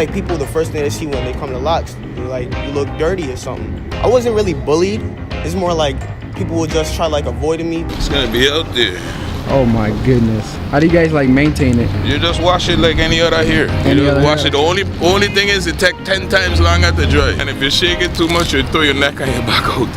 like people, the first thing they see when they come to locks, they're like, you look dirty or something. I wasn't really bullied. It's more like people would just try like avoiding me. It's gonna be out there. Oh my goodness. How do you guys like maintain it? You just wash it like any other hair. You just wash it. The only thing is it take 10 times longer to dry. And if you shake it too much, you throw your neck and your back out.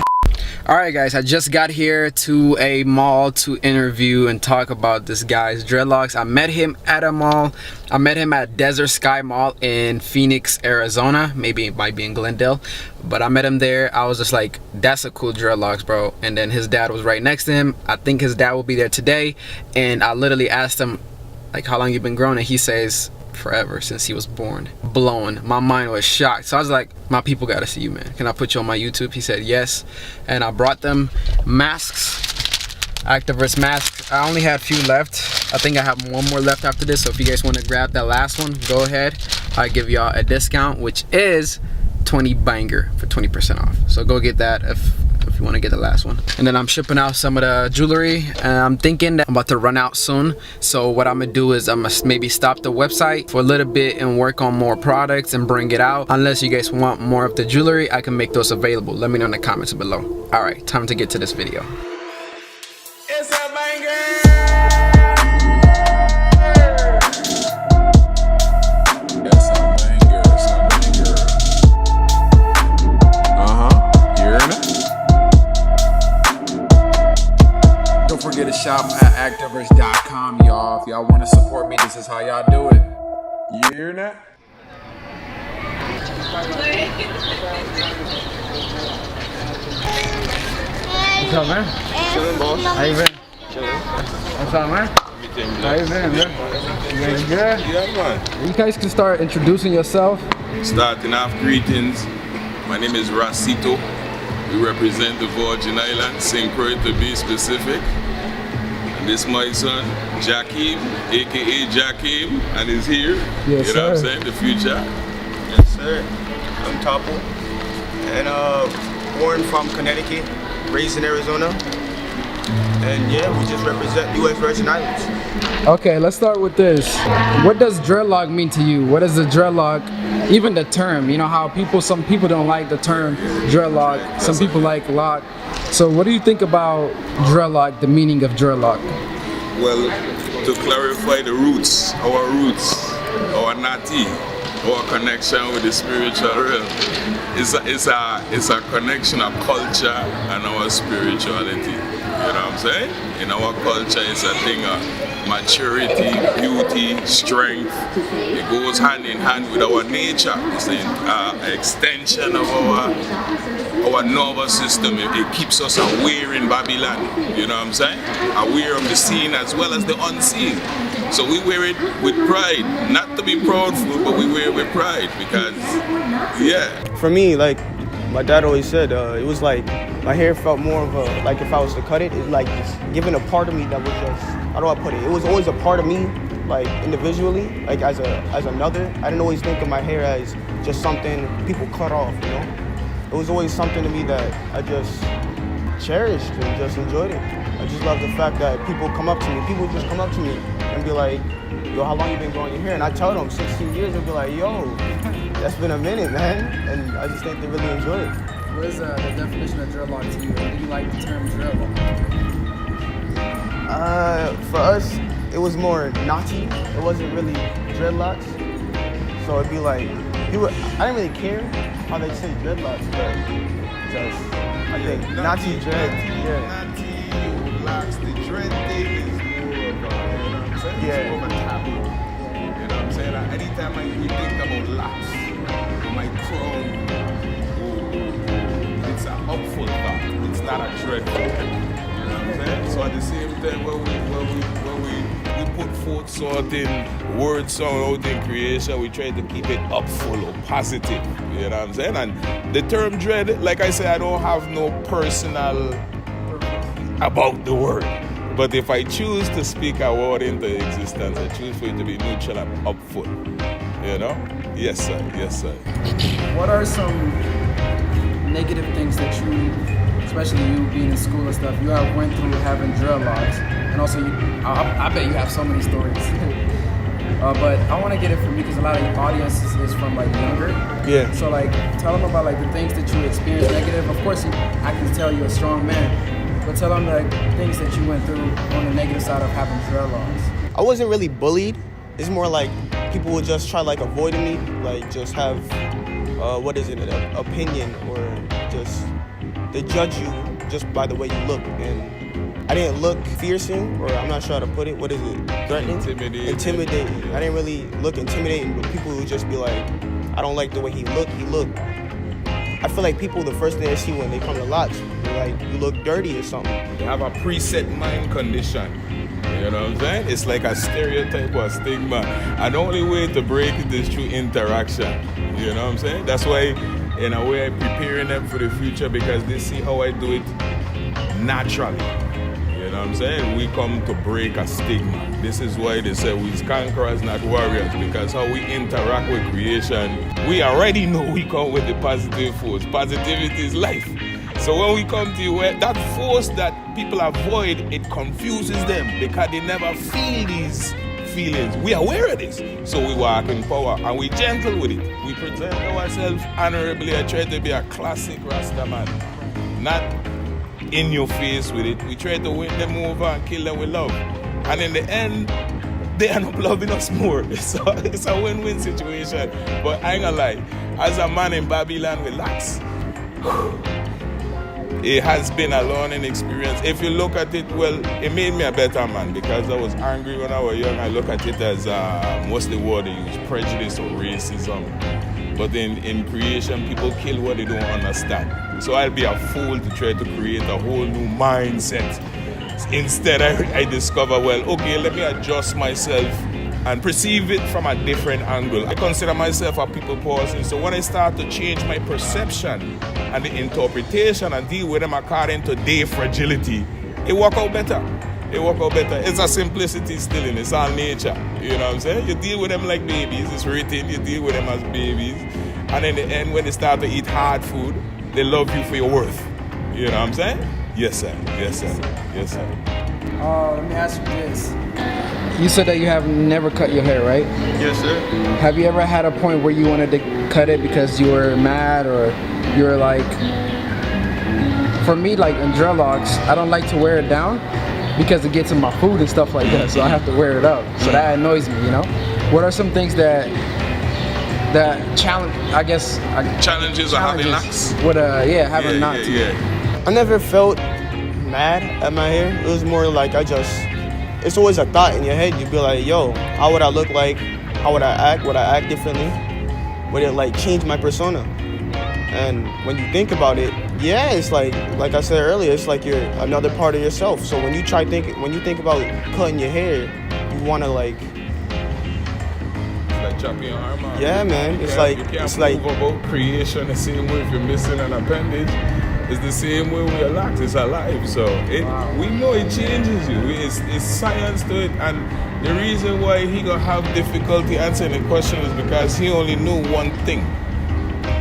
Alright guys, I just got here to a mall to interview and talk about this guy's dreadlocks. I met him at a mall. I met him at Desert Sky Mall in Phoenix, Arizona. Maybe it might be in Glendale. But I met him there. I was just like, that's a cool dreadlocks, bro. And then his dad was right next to him. I think his dad will be there today. And I literally asked him, like, how long you been growing? And he says, forever, since he was born. Blown. My mind was shocked. So I was like, my people gotta see you, man. Can I put you on my YouTube? He said yes. And I brought them masks, Actaverse masks. I only had a few left. I think I have one more left after this. So if you guys want to grab that last one, go ahead. I give y'all a discount, which is 20 banger for 20% off. So go get that if you want to get the last one. And then I'm shipping out some of the jewelry, and I'm thinking that I'm about to run out soon. So what I'm gonna do is I'm gonna maybe stop the website for a little bit and work on more products and bring it out. Unless you guys want more of the jewelry, I can make those available. Let me know in the comments below. All right, time to get to this video. It's a banger. Don't forget to shop at Actaverse.com, y'all. If y'all want to support me, this is how y'all do it. You hear that? What's up, man? Chillin', boss. How you been? Chillin'. What's up, man? How you been, man? You guys good? Yeah, man. You guys can start introducing yourself. Starting off, greetings. My name is Racito. We represent the Virgin Islands, St. Croix to be specific. And this is my son, Jakeem, aka Jakeem, and he's here. Yes, you know what I'm sir. saying? The future. Yes, sir. I'm Topo. And born from Connecticut, raised in Arizona. And yeah, we just represent U.S. Virgin Islands. Okay, let's start with this. What does dreadlock mean to you? What is the dreadlock? Even the term, you know how some people don't like the term dreadlock. Some people like lock. So what do you think about dreadlock, the meaning of dreadlock? Well, to clarify the roots, our nati, our connection with the spiritual realm, it's a connection of culture and our spirituality. You know what I'm saying? In our culture, it's a thing of maturity, beauty, strength. It goes hand in hand with our nature. It's an extension of our nervous system. It keeps us aware in Babylon. You know what I'm saying? Aware of the seen as well as the unseen. So we wear it with pride. Not to be proudful, but we wear it with pride because, yeah. For me, like my dad always said, it was like my hair felt more of a, like if I was to cut it, it's like just giving a part of me that was just, how do I put it? It was always a part of me, like individually, like as another. I didn't always think of my hair as just something people cut off, you know? It was always something to me that I just cherished and just enjoyed it. I just love the fact that people come up to me. People just come up to me and be like, yo, how long you been growing your hair? And I tell them 16 years, they'll be like, yo, that's been a minute, man. And I just think they really enjoy it. What is the definition of dreadlock to you? Do you like the term dreadlock? For us, it was more naughty. It wasn't really dreadlocks. So it'd be like, I didn't really care how they say dreadlocks, but just, I think naughty dread, yeah. Naughty, locks, the dread thing is more of a, you know what I'm saying? Yeah. It's more of a taboo. You know what I'm saying? Anytime we think about locks, my crown, it's an upful thought. It's not a dreadful. You know what I'm saying? So at the same time, when we put forth certain words out in creation, we try to keep it upful or positive. You know what I'm saying? And the term dread, like I said, I don't have no personal about the word. But if I choose to speak a word into existence, I choose for it to be neutral and upful. You know? Yes, sir. Yes, sir. What are some negative things that you, especially you being in school and stuff, you have went through having dreadlocks? And also, I bet you have so many stories. But I want to get it from you because a lot of your audience is from like younger. Yeah. So like, tell them about like the things that you experienced negative. Of course, I can tell you're a strong man, but tell them like things that you went through on the negative side of having dreadlocks. I wasn't really bullied. It's more like people would just try like avoiding me, like just have an opinion, or just they judge you just by the way you look. And I didn't look fearsome, or I'm not sure how to put it. What is it? Threatening? Intimidating. I didn't really look intimidating, but people would just be like, I don't like the way he looked. I feel like people, the first thing they see when they come to locks, they're like, you look dirty or something. They have a preset mind condition. You know what I'm saying? It's like a stereotype or a stigma. And the only way to break it is through interaction. You know what I'm saying? That's why, in a way, I'm preparing them for the future, because they see how I do it naturally. You know what I'm saying? We come to break a stigma. This is why they say we're conquerors, not warriors, because how we interact with creation, we already know we come with the positive force. Positivity is life. So when we come to you, that force that people avoid, it confuses them because they never feel these feelings. We are aware of this. So we walk in power and we gentle with it. We present ourselves honorably. I try to be a classic Rasta man. Not in your face with it. We try to win them over and kill them with love. And in the end, they end up loving us more. So it's a win-win situation. But I ain't gonna lie, as a man in Babylon with locks, it has been a learning experience. If you look at it, well, it made me a better man, because I was angry when I was young. I look at it as, what's the word they use, prejudice or racism. But in creation, people kill what they don't understand. So I'll be a fool to try to create a whole new mindset. Instead, I discover, well, okay, let me adjust myself and perceive it from a different angle. I consider myself a people person, so when I start to change my perception and the interpretation and deal with them according to their fragility, it work out better. It's a simplicity still in it. It's all nature. You know what I'm saying? You deal with them like babies. It's written, you deal with them as babies. And in the end, when they start to eat hard food, they love you for your worth. You know what I'm saying? Yes, sir. Yes, sir. Yes, sir. Let me ask you this. You said that you have never cut your hair, right? Yes, sir. Have you ever had a point where you wanted to cut it because you were mad, or you were like, for me, like in dreadlocks, I don't like to wear it down because it gets in my food and stuff like that, so I have to wear it up. So that annoys me, you know? What are some things that challenge, I guess... Challenges of having locks? Having locks. Yeah. I never felt mad at my hair. It was more like it's always a thought in your head. You'd be like, yo, how would I look like? How would I act? Would I act differently? Would it like change my persona? And when you think about it, yeah, it's like I said earlier, it's like you're another part of yourself. So when you think about cutting your hair, you want to like chopping your arm off. Yeah, man. You can't move about creation the same way if you're missing an appendage. It's the same way with your locks. It's alive. So we know it changes you. It's science to it. And the reason why he gonna have difficulty answering the question is because he only knew one thing.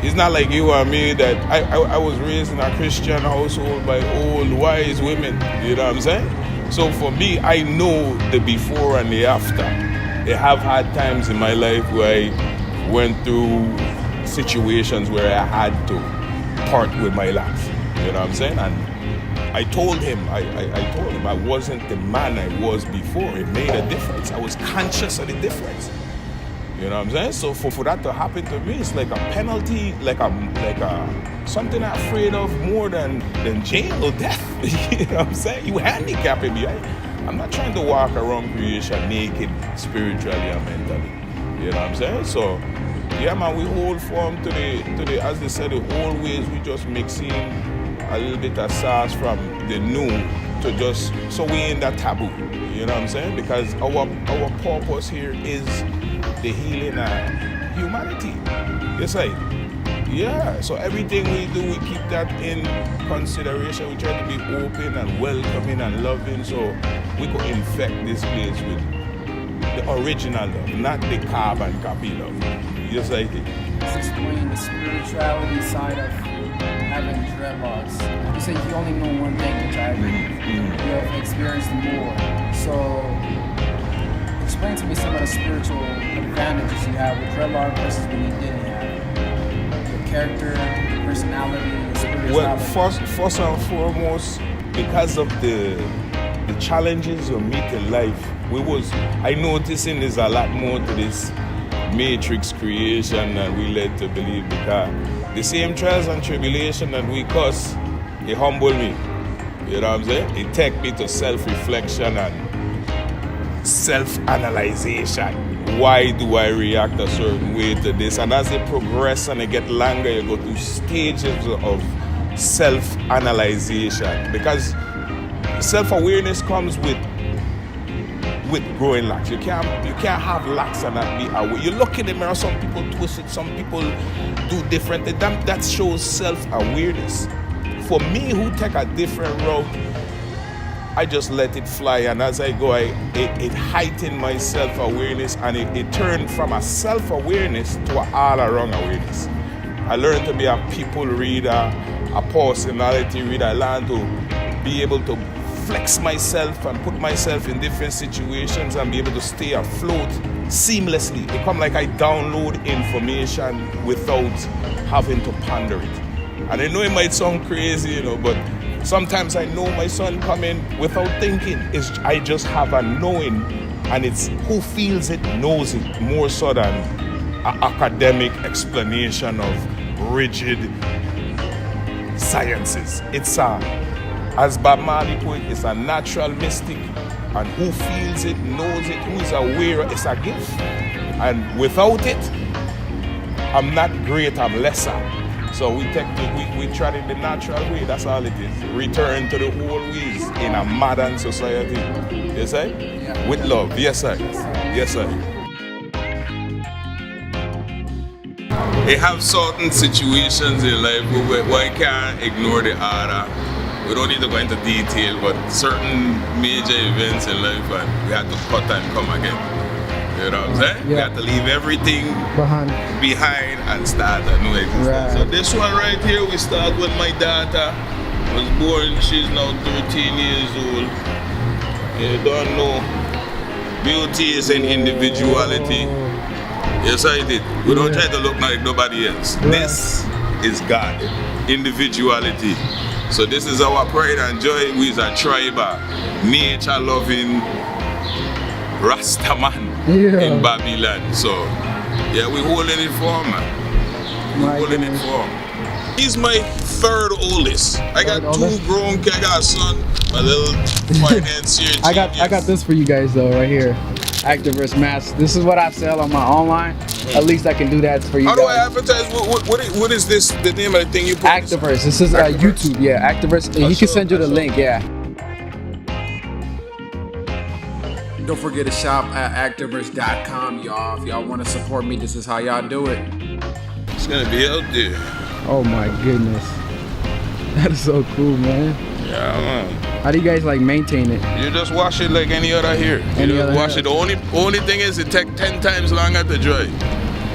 It's not like you or me that I was raised in a Christian household by old wise women. You know what I'm saying? So for me, I know the before and the after. I have had times in my life where I went through situations where I had to part with my locks. You know what I'm saying? And I told him I wasn't the man I was before. It made a difference. I was conscious of the difference. You know what I'm saying? So for that to happen to me, it's like a penalty, like a something I'm afraid of more than jail or death. You know what I'm saying? You handicapping me. I'm not trying to walk around creation naked spiritually and mentally. You know what I'm saying? So yeah, man, we hold form to the as they said, the old ways. We just mixing a little bit of sauce from the new to just so we in that taboo. You know what I'm saying? Because our purpose here is the healing of humanity. Yes, yeah. So everything we do, we keep that in consideration. We try to be open and welcoming and loving, so we could infect this place with the original love, not the carbon copy love. Just like it. Let's explain the spirituality side of having dreadlocks. You say you only know one thing, which I agree. You have experienced more. So explain explain to me some of the spiritual advantages you have with dreadlock versus when you didn't have. Your character, your personality, your spirituality. Well, first and foremost, because of the challenges you meet in life, I noticing there's a lot more to this matrix creation than we led to believe, because the same trials and tribulation that we cause, it humble me. You know what I'm saying? It take me to self-reflection and self-analyzation. Why do I react a certain way to this? And as it progresses and it get longer, you go through stages of self-analyzation, because self-awareness comes with growing locks. You can't have locks and not be aware. You look in the mirror, some people twist it, some people do different. That shows self-awareness. For me, who take a different route, I just let it fly, and as I go, it heightened my self-awareness, and it turned from a self-awareness to an all-around awareness. I learned to be a people reader, a personality reader. I learned to be able to flex myself and put myself in different situations and be able to stay afloat seamlessly. It come like I download information without having to ponder it. And I know it might sound crazy, you know, but sometimes I know my son coming without thinking. I just have a knowing, and it's who feels it knows it, more so than an academic explanation of rigid sciences. As Bob Marley put it, it's a natural mystic, and who feels it, knows it, who is aware, it's a gift. And without it, I'm not great, I'm lesser. So we try it the natural way, that's all it is. Return to the old ways in a modern society. Yes, sir? Yeah. With love, yes, sir. Yes, sir. They have certain situations in life where we can't ignore the other. We don't need to go into detail, but certain major events in life, and we have to cut and come again. You know what I'm saying? Yeah. We have to leave everything behind and start a new existence. Right. So this one right here, we start with my daughter. Was born, she's now 13 years old. You don't know. Beauty is in individuality. Yes, I did. We don't try to look like nobody else. Right. This is God. Individuality. So this is our pride and joy. We is a tribe, nature-loving Rastaman in Babylon. So yeah, we holding it for him, man. We holding it for him. He's my third oldest. I got two grown kids. I got a son, my little financier. I got this for you guys though, right here. Activist mask. This is what I sell on my online. At least I can do that for you. How do I advertise? What is this? The name of the thing you put? Activist. This is YouTube. Yeah, Activist. He can send you the link. Yeah. Don't forget to shop at activist.com, y'all. If y'all want to support me, this is how y'all do it. It's gonna be out there. Oh my goodness, that is so cool, man. Yeah, man. How do you guys like maintain it? You just wash it like any other hair. You just wash it. The only thing is it takes 10 times longer to dry.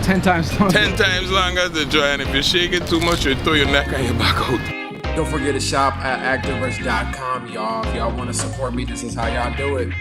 10 times longer? 10 times longer to dry, and if you shake it too much, you throw your neck and your back out. Don't forget to shop at activist.com, y'all. If y'all want to support me, this is how y'all do it.